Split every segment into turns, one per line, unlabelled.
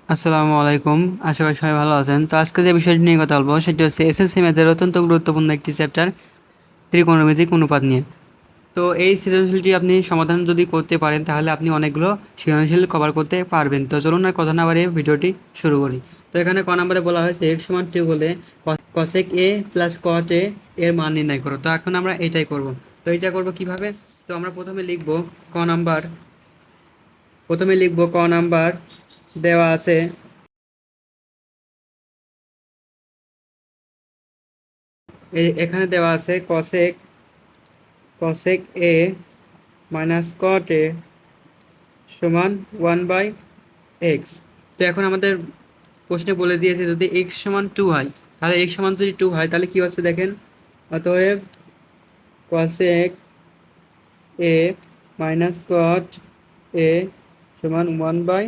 আসসালামু আলাইকুম। আশা করি সবাই ভালো আছেন। তো আজকে যে বিষয়টি নিয়ে কথা বলবো সেটি হচ্ছে এসএসসি ম্যাথের অত্যন্ত গুরুত্বপূর্ণ একটি চ্যাপ্টার, ত্রিকোণমিতিক অনুপাত নিয়ে। তো এই সৃজনশীলটি আপনি সমাধান যদি করতে পারেন তাহলে আপনি অনেকগুলো সৃজনশীল কভার করতে পারবেন। তো চলুন আর কথা না বাড়িয়ে ভিডিওটি শুরু করি। তো এখানে ক নম্বরে বলা হয়েছে x সমান 2 হলে cosec a plus cot a এর মান নির্ণয় করো। তো এখন আমরা এটাই করব। তো এটা করব কিভাবে? তো আমরা প্রথমে লিখব ক নাম্বার দেওয়া আছে, এখানে দেওয়া আছে cosec a minus cot a সমান 1/x। তো এখন আমাদের প্রশ্নে বলে দিয়েছে যদি x সমান 2 হয়, তাহলে x সমান যদি 2 হয় তাহলে কি হচ্ছে দেখেন। অতএব cosec a minus cot a সমান 1/2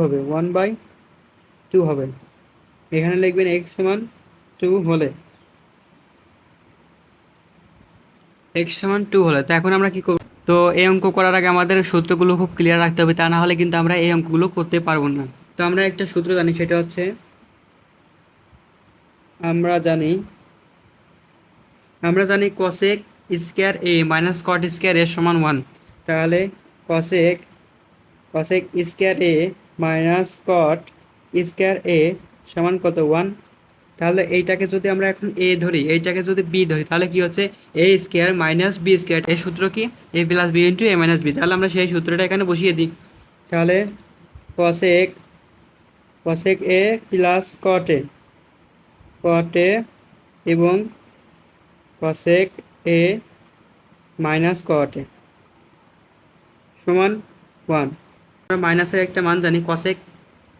হবে, 1/2 হবে। এখানে লিখবেন x সমান 2 হলে, তো এখন আমরা কি করব? তো এই অঙ্ক করার আগে আমাদের সূত্রগুলো খুব ক্লিয়ার রাখতে হবে, তা না হলে কিন্তু আমরা এই অঙ্কগুলো করতে পারবো না। তো আমরা একটা সূত্র জানি, সেটা হচ্ছে আমরা জানি আমরা জানি cosec square a minus cot square a সমান 1। তাহলে cosec cosec square a minus cot square a সমান কত? 1। তাহলে এইটাকে যদি আমরা এখন a ধরি, এইটাকে যদি b ধরি, তাহলে কি হচ্ছে a square minus b square. এই সূত্র কি? a plus b into a minus b। তাহলে আমরা সেই সূত্রটা এখানে বসিয়ে দিই। তাহলে cosec cosec a plus cot a এবং cosec a minus cot a সমান 1। আমরা মাইনাসের একটা মান জানি, cosec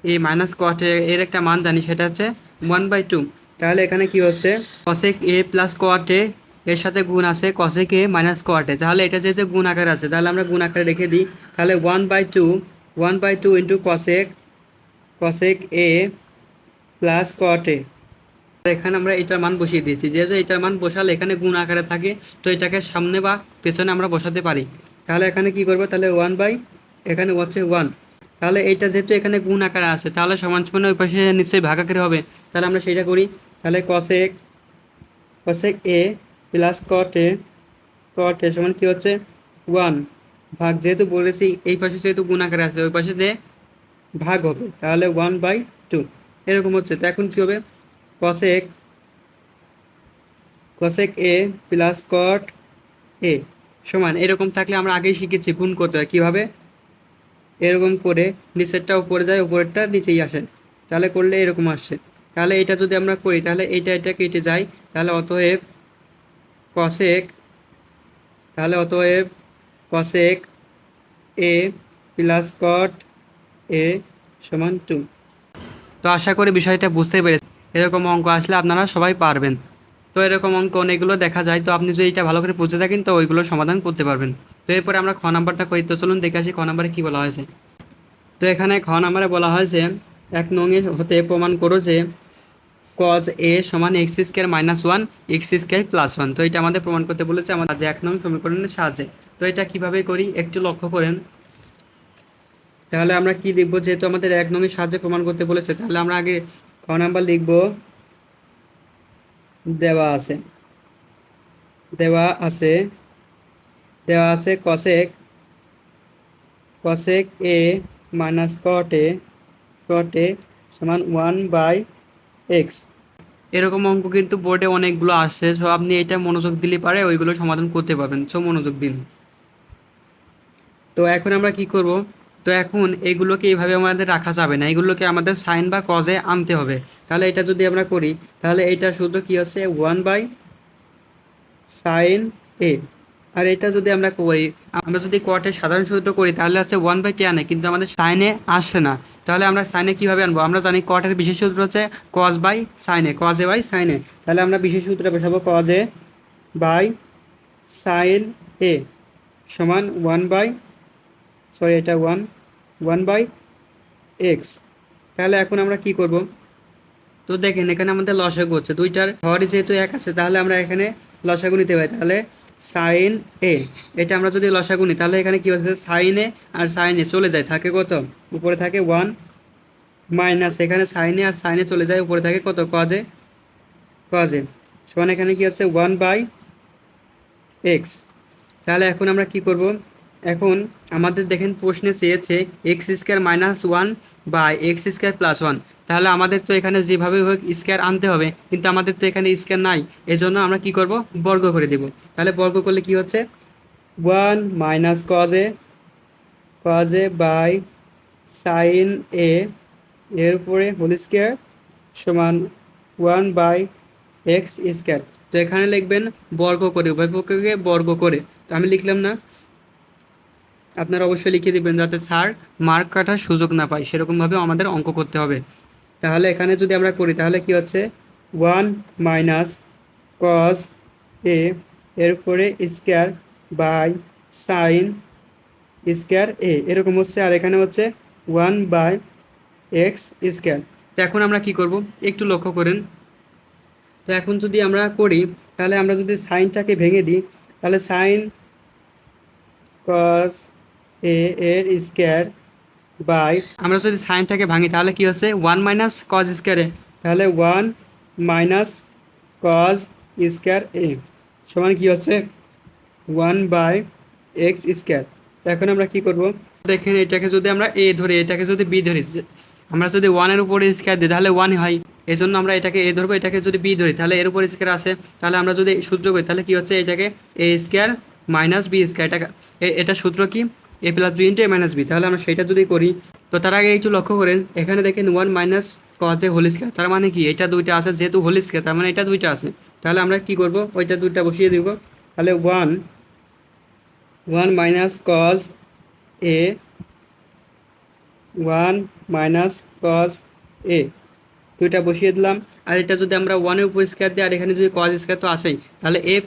a minus cot a এর একটা মান জানি, সেটা হচ্ছে 1/2। তাহলে এখানে কি হচ্ছে cosec a plus cot a এর সাথে গুণ আছে cosec a minus cot a। তাহলে এটা যেহেতু গুণ আকারে আছে তাহলে আমরা গুণ আকারে রেখে দিই। তাহলে 1/2 into cosec a plus cot a। এখানে আমরা এটার মান বসিয়ে দিয়েছি, যেহেতু এটার মান বসালে এখানে গুণ আকারে থাকে, তো এটাকে সামনে বা পেছনে আমরা বসাতে পারি। তাহলে এখানে কি করবো? তাহলে এখানে হচ্ছে 1। তাহলে এইটা যেহেতু এখানে গুণ আকারে আছে তাহলে সমান সমান ওই পাশে নিশ্চয়ই ভাগ আকারে হবে। তাহলে আমরা সেটা করি। তাহলে cosec a plus cot a সমান কি হচ্ছে 1 ভাগ, যেহেতু বলেছি এই পাশে যেহেতু গুণ আকারে আছে ওই পাশে যে ভাগ হবে, তাহলে 1/2 এরকম হচ্ছে। তো এখন কি হবে? cosec cosec a plus cot a সমান এরকম থাকলে আমরা আগেই শিখেছি গুণ করতে হয় কীভাবে। এরকম করে নিচেরটা উপরে যায়, উপরেরটা নিচেই আসে। তাহলে করলে এরকম আসছে। তাহলে এটা যদি আমরা করি তাহলে এটা কেটে যায়। তাহলে cosec অতএব cosec a plus cot a সমান 2। তো আশা করি বিষয়টা বুঝতে পেরেছি। এরকম অঙ্ক আসলে আপনারা সবাই পারবেন। তো এরকম অঙ্ক অনেকগুলো দেখা যায়, তো আপনি যদি এটা ভালো করে বুঝে থাকেন তো ওইগুলো সমাধান করতে পারবেন। তো এরপরে আমরা খ নাম্বারটা করি। তো চলুন দেখে আসি খ নাম্বারে কী বলা হয়েছে। তো এখানে খ নাম্বারে বলা হয়েছে 1 নং হতে প্রমাণ করো যে cos a সমান x square minus 1 x square plus 1। তো এটা আমাদের প্রমাণ করতে বলেছে আমাদের 1 নং সমীকরণের সাহায্যে। তো এটা কিভাবে করি একটু লক্ষ্য করেন। তাহলে আমরা কি লিখব? যেহেতু আমাদের 1 নং এর সাহায্যে প্রমাণ করতে বলেছে তাহলে আমরা আগে খ নাম্বার লিখব। দেওয়া আছে দেওয়া আছে দেওয়া আছে cosec a minus cot a সমান 1/x। এরকম অঙ্ক কিন্তু বোর্ডে অনেকগুলো আসছে, সো আপনি এটা মনোযোগ দিলে পারে ওইগুলো সমাধান করতে পারবেন। সো মনোযোগ দিন। তো এখন আমরা কি করব? তো এখন এগুলোকে এইভাবে আমাদের রাখা যাবে না, এগুলোকে আমাদের সাইন বা কজে আনতে হবে। তাহলে এটা যদি আমরা করি তাহলে এইটার সূত্র কি হচ্ছে 1/sin a। আর এটা যদি আমরা করি, আমরা যদি কটের সাধারণ সূত্র করি তাহলে হচ্ছে 1/tan a, কিন্তু আমাদের সাইনে আসছে না। তাহলে আমরা সাইনে কীভাবে আনবো? আমরা জানি কটের বিশেষ সূত্র হচ্ছে cos a by sine a। তাহলে আমরা বিশেষ সূত্রে বসাবো cos a by sine a সমান এটা 1/x। তাহলে এখন আমরা কি করব? তো দেখেন এখানে আমাদের লসাগু হচ্ছে, দুইটার হর যেহেতু এক আছে তাহলে আমরা এখানে লসাগু নিতে পারি। তাহলে সাইন এ, এটা আমরা যদি লসাগু নিই তাহলে এখানে কি হচ্ছে সাইন এ আর সাইন এ চলে যায়, থাকে কত? উপরে থাকে 1, মাইনাস এখানে সাইনে আর সাইনে চলে যায়, উপরে থাকে কত কজে, কজে সমান এখানে কি হচ্ছে 1/x। তাহলে এখন আমরা কি করব, এখন আমাদের দেখেন প্রশ্নে চেয়েছে x² - 1/x² + 1। তাহলে আমাদের তো এখানে যেভাবে হোক স্কোয়ার আনতে হবে, কিন্তু আমাদের তো এখানে স্কোয়ার নাই, এজন্য আমরা কি করব, বর্গ করে দেব। তাহলে বর্গ করলে কি হচ্ছে 1 - cos a এর উপরে হোল স্কোয়ার সমান 1/x²। তো এখানে লিখবেন বর্গ করে, উভয় পক্ষকে বর্গ করে। তো আমি লিখলাম না, আপনারা অবশ্যই লিখে দিবেন যাতে স্যার মার্ক কাটার সুযোগ না পায়, সেরকমভাবেও আমাদের অঙ্ক করতে হবে। তাহলে এখানে যদি আমরা করি তাহলে কি হচ্ছে 1 - cos a এর উপরে স্কোয়ার বাই sin² এরকম হচ্ছে, আর এখানে হচ্ছে 1/x²। তো এখন আমরা কি করব একটু লক্ষ্য করেন। তো এখন যদি আমরা করি তাহলে আমরা যদি সাইনটাকে ভেঙে দিই, তাহলে সাইন cos a এর স্কোয়ার বাই, আমরা যদি সাইনটাকে ভাঙি তাহলে কি হচ্ছে 1 - cos², তাহলে 1 - cos² সমান কি হচ্ছে 1/x²। তো এখন আমরা কি করব, দেখেন এটাকে যদি আমরা a ধরি, এটাকে যদি b ধরি, আমরা যদি 1-এর উপরে স্কোয়ার দিই তাহলে 1 হয়, এই জন্য আমরা এটাকে a ধরবো, এটাকে যদি b ধরি তাহলে এর উপর স্কোয়ার আসে। তাহলে আমরা যদি সূত্র করি তাহলে কি হচ্ছে, এটাকে a² - b², এটা সূত্র কি a+b × a-b। তাহলে আমরা সেটা যদি করি, তো তার আগে একটু লক্ষ্য করেন এখানে দেখেন 1 - cos a হোল স্কোয়ার, তার মানে কি এটা দুইটা আছে, যেহেতু হোল স্কোয়ার তার মানে এটা দুইটা আছে। তাহলে আমরা কি করব, ওইটা দুইটা বসিয়ে দিব। তাহলে 1 - cos a 1 - cos a দুইটা বসিয়ে দিলাম। আর এটা যদি আমরা 1-এর উপর স্কোয়ার দিই আর এখানে যদি cos স্কোয়ার তো আসেই, তাহলে a+a²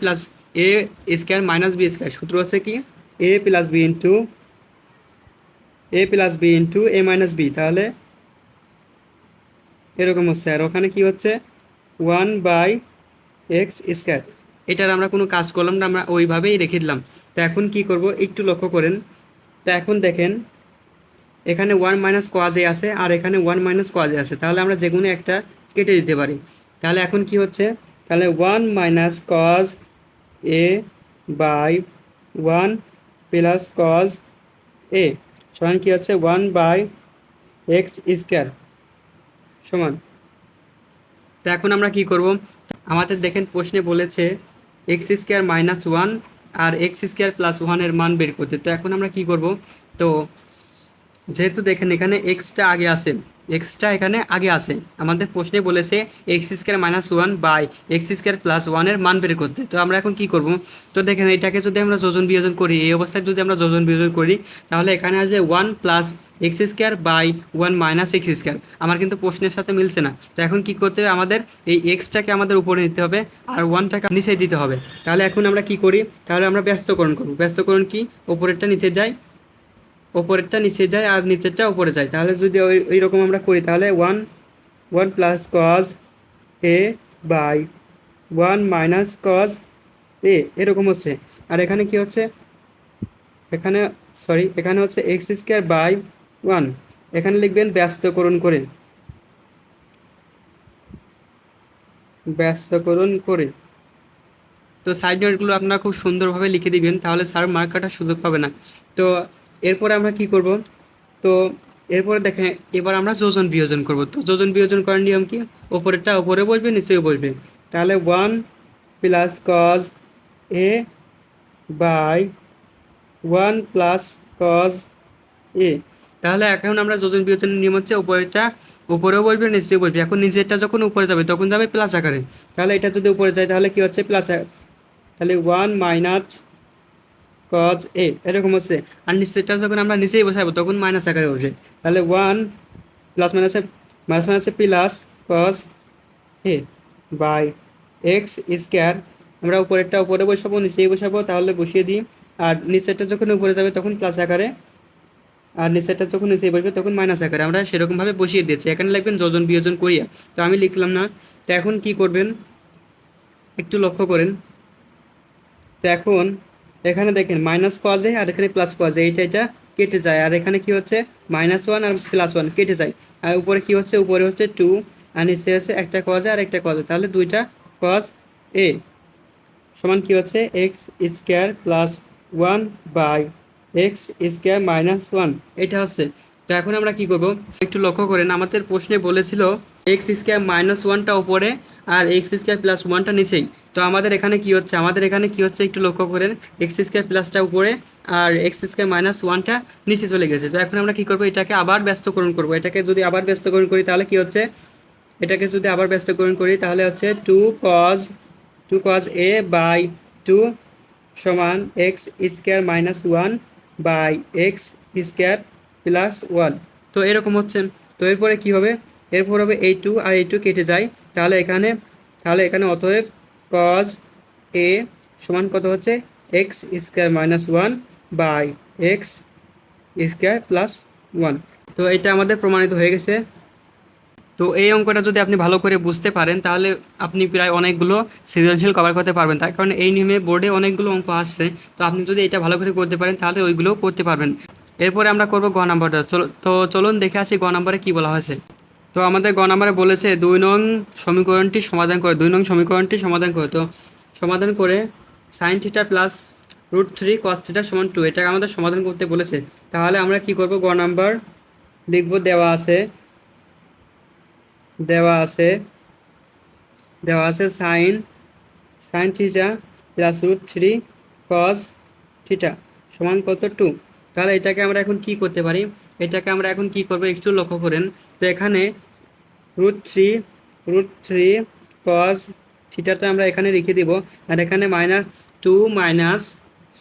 - b², সূত্র হচ্ছে কি a+b × তাহলে এরকম হচ্ছে, আর ওখানে কি হচ্ছে 1/x²। এটার আমরা কোনো কাজ করলাম না, আমরা ওইভাবেই রেখে দিলাম। তো এখন কি করব একটু লক্ষ্য করেন। তো এখন দেখেন এখানে 1 - cos a আছে আর এখানে 1 - cos a আছে, তাহলে আমরা যে কোনো একটা কেটে দিতে পারি। তাহলে এখন কি হচ্ছে, তাহলে 1 - cos a by 1 + cos a সমান কি হচ্ছে 1/x² সমান। তো এখন আমরা কি করব, আমাদের দেখেন প্রশ্নে বলেছে x² - 1 আর x² + 1 এর মান বের করতে। তো এখন আমরা কি করব, তো যেহেতু দেখেন এখানে এক্সটা আগে আছে, এক্সটা এখানে আগে আছে, আমাদের প্রশ্নে বলেছে x² - 1/x² + 1 এর মান বের করতে। তো আমরা এখন কি করব, তো দেখেন এটাকে যদি আমরা যোজন বিয়োজন করি, এই অবস্থায় যদি আমরা যোজন বিয়োজন করি তাহলে এখানে আসবে 1 + x²/1 - x²। আমার কিন্তু প্রশ্নের সাথে মিলছে না। তো এখন কি করতে হবে, আমাদের এই এক্সটাকে আমাদের উপরে নিতে হবে আর 1টাকে নিচে দিতে হবে। তাহলে এখন আমরা কি করি, তাহলে আমরা ব্যস্তকরণ করব। ব্যস্তকরণ কি, উপরেরটা নিচে যায়, ওপরেরটা নিচে যায় আর নিচেরটা উপরে যায়। তাহলে যদি ওই রকম আমরা করি তাহলে 1 + cos a by 1 - cos a এরকম হচ্ছে। আর এখানে কি হচ্ছে, এখানে এখানে হচ্ছে x²/1, এখানে লিখবেন ব্যস্তকরণ করে, ব্যস্তকরণ করে। তো সাইড নোটগুলো আপনারা খুব সুন্দরভাবে লিখে দিবেন, তাহলে স্যার মার্ক কাটার সুযোগ পাবে না। তো এরপরে আমরা কি করব, তো এরপরে দেখেন এবার আমরা যোজন বিয়োজন করব। তো যোজন বিয়োজন করার নিয়ম কি, ওপরেরটা ওপরে বসবে নিচেও বসবে। তাহলে 1 + cos a by 1 + cos a। তাহলে এখন আমরা যোজন বিয়োজনের নিয়ম হচ্ছে উপরেরটা উপরেও বসবে নিচেও বসবে। এখন নিচেরটা যখন উপরে যাবে তখন যাবে প্লাস আকারে, তাহলে এটা যদি উপরে যায় তাহলে কি হচ্ছে প্লাস, তাহলে 1 - cos a এরকম হচ্ছে। আর নিচেরটা যখন আমরা নিচেই বসাবো তখন মাইনাস আকারে বসবে। তাহলে 1 প্লাস মাইনাসে plus cos a by x²। আমরা উপরেরটা উপরে বসাবো নিচেই বসাবো, তাহলে বসিয়ে দিই। আর নিচেরটা যখন উপরে যাবে তখন প্লাস আকারে, আর নিচেরটা যখন নিচেই বসবে তখন মাইনাস আকারে, আমরা সেরকমভাবে বসিয়ে দিয়েছি। এখানে লিখবেন যোজন বিয়োজন করিয়া, তো আমি লিখলাম না। তো এখন কি করবেন একটু লক্ষ্য করেন। তো এখন এখানে দেখেন -cos a আর এখানে +cos a, এটা কেটে যায়, আর এখানে কি হচ্ছে -1 আর +1 কেটে যায়, আর উপরে কি হচ্ছে, উপরে হচ্ছে 2 আর নিচে হচ্ছে একটা কজ আর একটা কজ, তাহলে দুইটা কজ এ সমান কি হচ্ছে x square plus 1 by x square -1, এটা হচ্ছে। তো এখন আমরা কি করব, একটু লক্ষ্য করেন, আমাদের প্রশ্নে বলেছিল এক্স স্কোয়ার -1টা উপরে আর এক্স স্কোয়ার প্লাস 1টা নিচেই। তো আমাদের এখানে কি হচ্ছে, একটু লক্ষ্য করেন, এক্স স্কোয়ার প্লাসটা উপরে আর এক্স স্কোয়ার -1টা নিচে চলে গেছে। তো এখন আমরা কি করব, এটাকে আবার ব্যস্তকরণ করব। এটাকে যদি আবার ব্যস্তকরণ করি তাহলে কি হচ্ছে, তাহলে হচ্ছে 2 cos a বাই 2 সমান x square -1 by x square plus 1। তো এরকম হচ্ছে। তো এরপরে কি হবে, এরপর হবে এই 2 আর এই 2 কেটে যায়, তাহলে এখানে অতএব cos a সমান কত হচ্ছে x square -1 by x square plus 1। তো এটা আমাদের প্রমাণিত হয়ে গেছে। তো এই অঙ্কটা যদি আপনি ভালো করে বুঝতে পারেন তাহলে আপনি প্রায় অনেকগুলো সৃজনশীল কভার করতে পারবেন, তার কারণ এই নিয়মে বোর্ডে অনেকগুলো অঙ্ক আসছে। তো আপনি যদি এটা ভালো করে করতে পারেন তাহলে ওইগুলোও করতে পারবেন। এরপরে আমরা করব গ নাম্বারটা। তো চলুন দেখে আসি গ নাম্বারে কী বলা হয়েছে। তো আমাদের গ নাম্বারে বলেছে 2 নং সমীকরণটি সমাধান করে। তো সমাধান করে sine theta plus √3 cos theta সমান 2, এটাকে আমাদের সমাধান করতে বলেছে। তাহলে আমরা কি করব, গ নাম্বার লিখব, দেওয়া আছে sine theta plus √3 cos theta সমান কত 2। তাহলে এটাকে আমরা এখন কি করতে পারি, একটু লক্ষ্য করেন। তো এখানে √3 cos থিটাটা আমরা এখানে রেখে দিব, আর এখানে -2 মাইনাস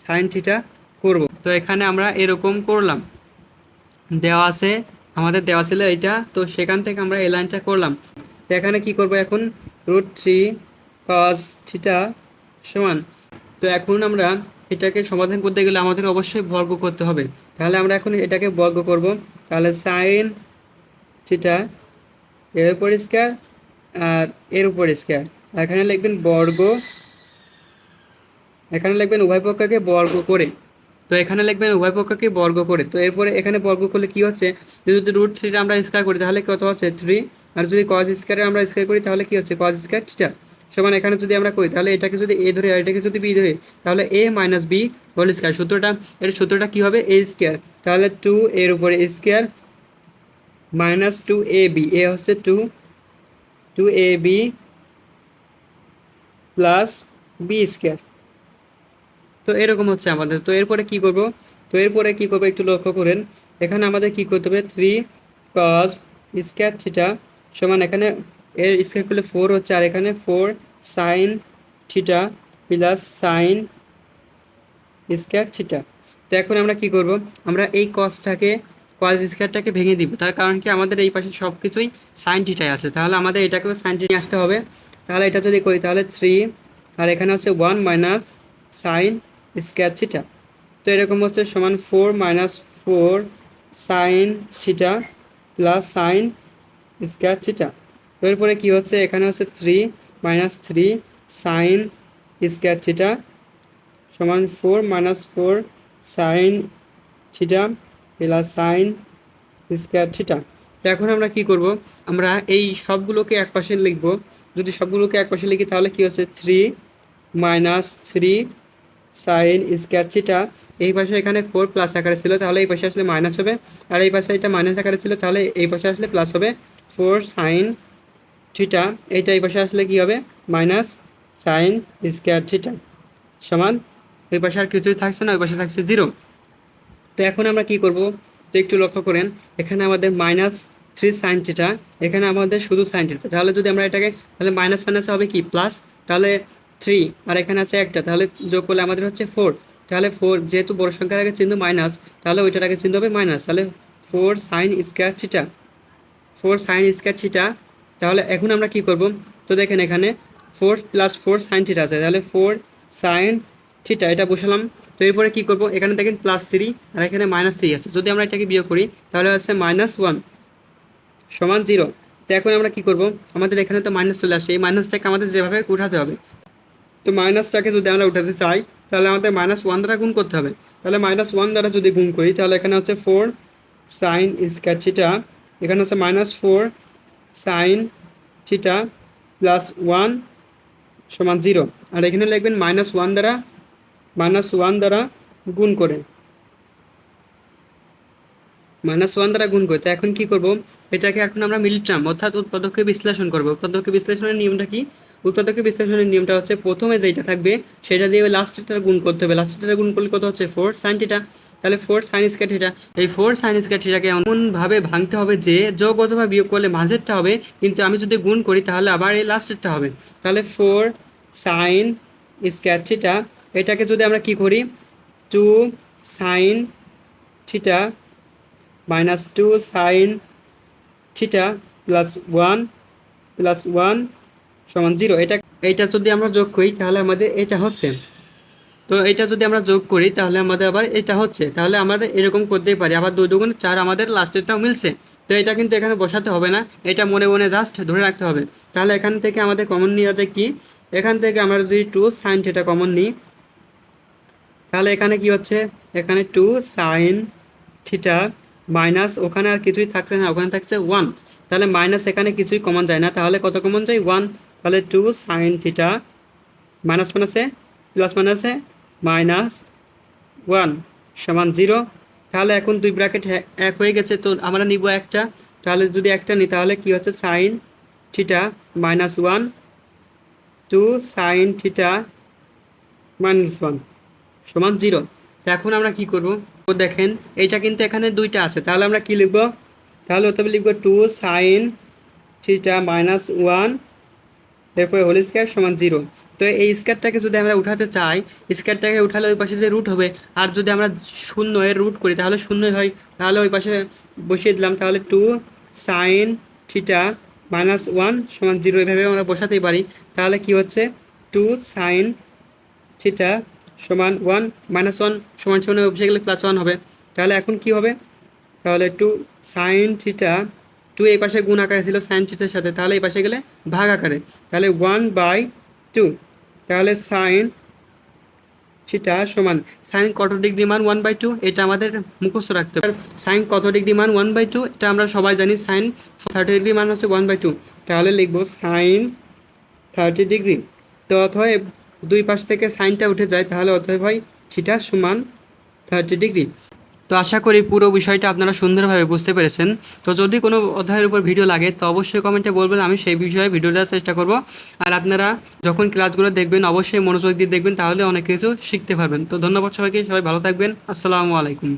সাইন থিটা করব। তো এখানে আমরা এরকম করলাম, আমাদের দেওয়া ছিল এইটা, তো সেখান থেকে আমরা এই লাইনটা করলাম। তো এখানে কি করব, এখন √3 cos থিটা সমান, তো এখন আমরা এটাকে সমাধান করতে গেলে আমাদের অবশ্যই বর্গ করতে হবে। তাহলে আমরা এখন এটাকে বর্গ করব। তাহলে সাইন থিটা এর উপর স্কয়ার আর এর উপর স্কয়ার, এখানে লিখবেন বর্গ, উভয় পক্ষকে বর্গ করে। তো এরপরে এখানে বর্গ করলে কি হচ্ছে, যদি √3 আমরা স্কয়ার করি তাহলে কত হচ্ছে 3, আর যদি cos স্কয়ারে আমরা স্কয়ার করি তাহলে কি হচ্ছে cos স্কয়ার থিটা সমান, এখানে যদি আমরা করি তাহলে এটাকে যদি a ধরে আর এটাকে যদি b ধরে তাহলে a - b হোল স্কয়ার। সূত্রটা কি হবে, a স্কয়ার, তাহলে 2 এর উপরে স্কয়ার -2ab, a হচ্ছে 2ab প্লাস b স্কয়ার। তো এরকম হচ্ছে আমাদের। তো এরপরে কি করব, একটু লক্ষ্য করেন, এখানে আমাদের কি করতে হবে, 3 cos স্কয়ার থিটা সমান, এখানে এর স্কয়ার করলে 4 হচ্ছে, আর এখানে 4 sin theta plus sin square theta. তো এখন আমরা কি করব, আমরা এই cos স্কয়ারটাকে ভেঙে দিব, তার কারণ কি আমাদের এই পাশে সব কিছুই sin থিটায় আছে, তাহলে আমাদের এটাকেও sin থিটা আসতে হবে। তাহলে এটা যদি করি তাহলে 3, আর এখানে হচ্ছে 1 মাইনাস সাইন স্কয়ার থিটা। তো এরকম হচ্ছে সমান 4 - 4 sine theta plus sine square theta. তো এরপরে কি হচ্ছে, এখানে হচ্ছে 3 - 3 সাইন স্কয়ার থিটা সমান 4 - 4 sine theta plus sine square theta. তো এখন আমরা কি করব, আমরা এই সবগুলোকে একপাশে লিখব। যদি সবগুলোকে একপাশে লিখি তাহলে কি হচ্ছে 3 - 3 সাইন স্কয়ার থিটা, এই পাশে এখানে 4 প্লাস আকারে ছিল তাহলে এই পাশে আসলে মাইনাস হবে, আর এই পাশে এটা মাইনাস আকারে ছিল তাহলে এই পাশে আসলে প্লাস হবে 4 সাইন থিটা, এইটা এই পাশে আসলে কি হবে মাইনাস সাইন স্কয়ার থিটা সমান, ওই পাশে আর কিছুই থাকছে না, ওই পাশে থাকছে 0। তো এখন আমরা কি করব, তো একটু লক্ষ্য করেন, এখানে আমাদের -3 সাইন থিটা, এখানে আমাদের শুধু সাইন থিটা, তাহলে যদি আমরা এটাকে তাহলে মাইনাস মাইনাস হবে কি প্লাস, তাহলে 3 আর এখানে আছে একটা, তাহলে যোগ করলে আমাদের হচ্ছে 4। তাহলে 4 যেহেতু বড় সংখ্যার আগে চিহ্ন মাইনাস, তাহলে ওইটার আগে চিহ্ন হবে মাইনাস, তাহলে 4 সাইন স্কয়ার থিটা। তাহলে এখন আমরা কি করব, তো দেখেন এখানে 4 + 4 সাইন থিটা আছে, তাহলে 4 সাইন থিটা এটা বসালাম। তো এরপরে কি করব, এখানে দেখেন +3 আর এখানে -3 আছে, যদি আমরা এটাকে বিয়োগ করি তাহলে হচ্ছে -1 সমান 0। তো এখন আমরা কি করব, আমাদের এখানে তো মাইনাস চলে আসে, এই মাইনাসটাকে আমাদের যেভাবে উঠাতে হবে। তো মাইনাসটাকে যদি আমরা উঠাতে চাই তাহলে আমাদের -1 দ্বারা গুণ করতে হবে। তাহলে -1 দ্বারা যদি গুণ করি তাহলে এখানে হচ্ছে 4 সাইন স্কয়ার থিটা, এখানে হচ্ছে -4 সাইন থিটা প্লাস 1 সমান 0। আর এখানে লিখবেন -1 দ্বারা গুণ করে, -1 দ্বারা গুণ করি। তো এখন কি করব, এটাকে এখন আমরা মিল টার্ম অর্থাৎ উৎপাদককে বিশ্লেষণ করব। উৎপাদককে বিশ্লেষণের নিয়মটা কি? উৎপাদককে বিশ্লেষণের নিয়মটা হচ্ছে প্রথমে যেটা থাকবে সেটা দিয়ে লাস্টেরটা গুণ করতে হবে। লাস্টেরটা গুণ করলে কত হচ্ছে 4 সাইন থিটা, তাহলে 4 সাইন স্কয়ার থিটা। এই 4 সাইন স্কয়ার থিটাকে এমনভাবে ভাঙতে হবে যে যোগ অথবা বিয়োগ করলে মাঝেরটা হবে, কিন্তু আমি যদি গুণ করি তাহলে আবার এই লাস্টেরটা হবে। তাহলে 4 সাইন স্কয়ার থিটা, এটাকে যদি আমরা কি করি 2 sine theta -2 sine theta plus 1 সমান 0। এইটা যদি আমরা যোগ করি তাহলে আমাদের এটা হচ্ছে। তো এটা যদি আমরা যোগ করি তাহলে আমাদের আবার এটা হচ্ছে। তাহলে আমাদের এরকম করতেই পারি, আবার 2 2 4 আমাদের লাস্টেরটাও মিলছে। তো এটা কিন্তু এখানে বসাতে হবে না, এটা মনে মনে জাস্ট ধরে রাখতে হবে। তাহলে এখান থেকে আমাদের কমন নেওয়া যায় কি, এখান থেকে আমরা যদি 2 সাইন থিটা কমন নিই তাহলে এখানে কি হচ্ছে, এখানে 2 সাইন থিটা মাইনাস ওখানে আর কিছুই থাকছে না, ওখানে থাকছে 1। তাহলে মাইনাস এখানে কিছুই কমন যায় না, তাহলে কত কমন যায় 1। তাহলে 2 সাইন থিটা মাইনাস মাইনাসে প্লাস মাইনাসে -1 সমান 0। তাহলে এখন দুই ব্র্যাকেট এক হয়ে গেছে, তো আমরা নিব একটা। তাহলে যদি একটা নিই তাহলে কি হচ্ছে সাইন থিটা -1 2 সাইন থিটা -1 সমান 0। তো এখন আমরা কি করব, তো দেখেন এইটা কিন্তু এখানে দুইটা আছে, তাহলে আমরা কি লিখব, তাহলে অতএব লিখব 2 সাইন থিটা -1 এরপরে হোল স্কয়ার সমান 0। তো এই স্কয়ারটাকে যদি আমরা উঠাতে চাই, স্কয়ারটাকে উঠালে ওই পাশে যে রুট হবে, আর যদি আমরা 0 এর রুট করি তাহলে 0 হয়। তাহলে ওই পাশে বসিয়ে দিলাম, তাহলে 2 সাইন থিটা -1 সমান 0 এভাবে আমরা বসাতেই পারি। তাহলে কি হচ্ছে 2 সাইন থিটা সমান 1 -1 সমান সমান বসে গেলে +1 হবে। তাহলে এখন কি হবে, তাহলে 2 সাইন থিটা 2 এই পাশে গুণ আকারে ছিল সাইন থিটার সাথে, তাহলে এই পাশে গেলে ভাগ আকারে, তাহলে 1/2। তাহলে সাইন থিটা সমান সাইন কত ডিগ্রি মান 1/2, এটা আমাদের মুখস্থ রাখতে হবে। সাইন কত ডিগ্রি মান 1/2, এটা আমরা সবাই জানি, সাইন 30 ডিগ্রি মান হচ্ছে 1/2। তাহলে লিখব সাইন 30 ডিগ্রি। তো অতএব দুই পাশ থেকে সাইনটা উঠে যায়, তাহলে অতএব হয় থিটা সমান 30 ডিগ্রি। তো আশা করি পুরো বিষয়টা আপনারা সুন্দরভাবে বুঝতে পেরেছেন। তো যদি কোনো অধ্যায়ের উপর ভিডিও লাগে তো অবশ্যই কমেন্টে বলবেন, আমি সেই বিষয়ে ভিডিও দেওয়ার চেষ্টা করব। আর আপনারা যখন ক্লাসগুলো দেখবেন অবশ্যই মনোযোগ দিয়ে দেখবেন, তাহলে অনেক কিছু শিখতে পারবেন। তো ধন্যবাদ সবাইকে, সবাই ভালো থাকবেন। আসসালামু আলাইকুম।